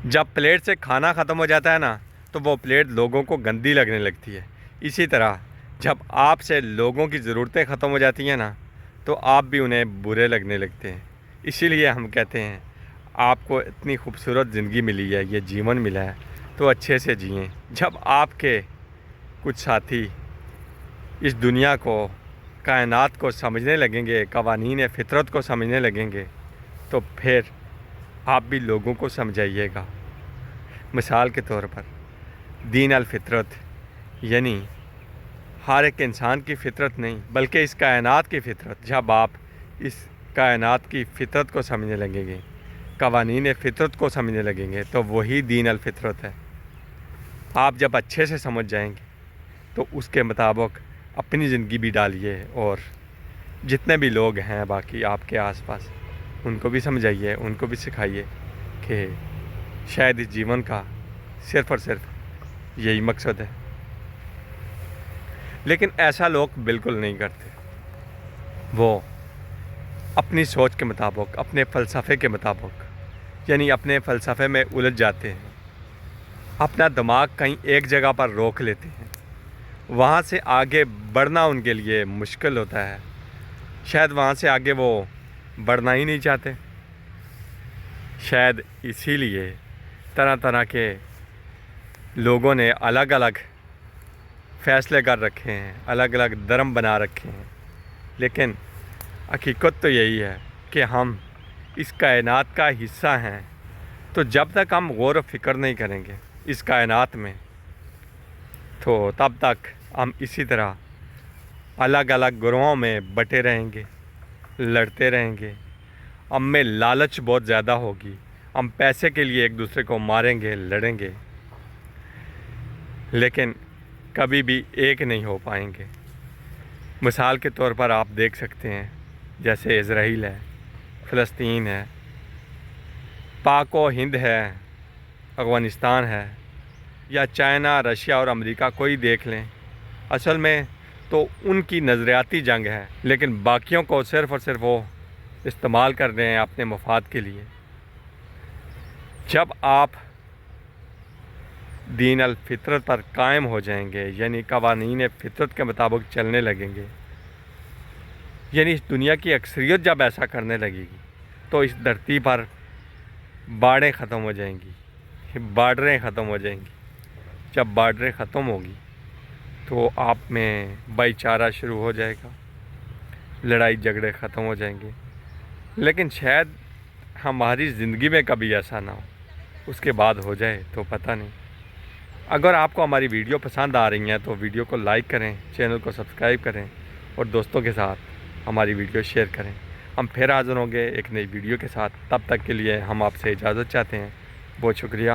جب پلیٹ سے کھانا ختم ہو جاتا ہے نا تو وہ پلیٹ لوگوں کو گندی لگنے لگتی ہے۔ اسی طرح جب آپ سے لوگوں کی ضرورتیں ختم ہو جاتی ہیں نا تو آپ بھی انہیں برے لگنے لگتے ہیں۔ اسی لیے ہم کہتے ہیں آپ کو اتنی خوبصورت زندگی ملی ہے، یہ جیون ملا ہے تو اچھے سے جئیں۔ جب آپ کے کچھ ساتھی اس دنیا کو، کائنات کو سمجھنے لگیں گے، قوانین فطرت کو سمجھنے لگیں گے تو پھر آپ بھی لوگوں کو سمجھائیے گا۔ مثال کے طور پر دین الفطرت، یعنی ہر ایک انسان کی فطرت نہیں بلکہ اس کائنات کی فطرت۔ جب آپ اس کائنات کی فطرت کو سمجھنے لگیں گے، قوانین فطرت کو سمجھنے لگیں گے تو وہی دین الفطرت ہے۔ آپ جب اچھے سے سمجھ جائیں گے تو اس کے مطابق اپنی زندگی بھی ڈالیے، اور جتنے بھی لوگ ہیں باقی آپ کے آس پاس ان کو بھی سمجھائیے، ان کو بھی سکھائیے کہ شاید اس جیون کا صرف اور صرف یہی مقصد ہے۔ لیکن ایسا لوگ بالکل نہیں کرتے۔ وہ اپنی سوچ کے مطابق، اپنے فلسفے کے مطابق، یعنی اپنے فلسفے میں الجھ جاتے ہیں، اپنا دماغ کہیں ایک جگہ پر روک لیتے ہیں، وہاں سے آگے بڑھنا ان کے لیے مشکل ہوتا ہے۔ شاید وہاں سے آگے وہ بڑھنا ہی نہیں چاہتے۔ شاید اسی لیے طرح طرح کے لوگوں نے الگ الگ فیصلے کر رکھے ہیں، الگ الگ دھرم بنا رکھے ہیں، لیکن حقیقت تو یہی ہے کہ ہم اس کائنات کا حصہ ہیں۔ تو جب تک ہم غور و فکر نہیں کریں گے اس کائنات میں تو تب تک ہم اسی طرح الگ الگ گروہوں میں بٹے رہیں گے، لڑتے رہیں گے۔ ہم میں لالچ بہت زیادہ ہوگی، ہم پیسے کے لیے ایک دوسرے کو ماریں گے، لڑیں گے، لیکن کبھی بھی ایک نہیں ہو پائیں گے۔ مثال کے طور پر آپ دیکھ سکتے ہیں جیسے اسرائیل ہے، فلسطین ہے، پاک و ہند ہے، افغانستان ہے، یا چائنا، رشیا اور امریکہ، کوئی دیکھ لیں۔ اصل میں تو ان کی نظریاتی جنگ ہے، لیکن باقیوں کو صرف اور صرف وہ استعمال کر رہے ہیں اپنے مفاد کے لیے۔ جب آپ دین الفطرت پر قائم ہو جائیں گے، یعنی قوانین فطرت کے مطابق چلنے لگیں گے، یعنی اس دنیا کی اکثریت جب ایسا کرنے لگے گی تو اس دھرتی پر باڑیں ختم ہو جائیں گی، بارڈریں ختم ہو جائیں گی۔ جب بارڈریں ختم ہوگی تو آپ میں بھائی چارہ شروع ہو جائے گا، لڑائی جھگڑے ختم ہو جائیں گے۔ لیکن شاید ہماری زندگی میں کبھی ایسا نہ ہو، اس کے بعد ہو جائے تو پتہ نہیں۔ اگر آپ کو ہماری ویڈیو پسند آ رہی ہیں تو ویڈیو کو لائک کریں، چینل کو سبسکرائب کریں اور دوستوں کے ساتھ ہماری ویڈیو شیئر کریں۔ ہم پھر حاضر ہوں گے ایک نئی ویڈیو کے ساتھ، تب تک کے لیے ہم آپ سے اجازت چاہتے ہیں۔ بہت شکریہ۔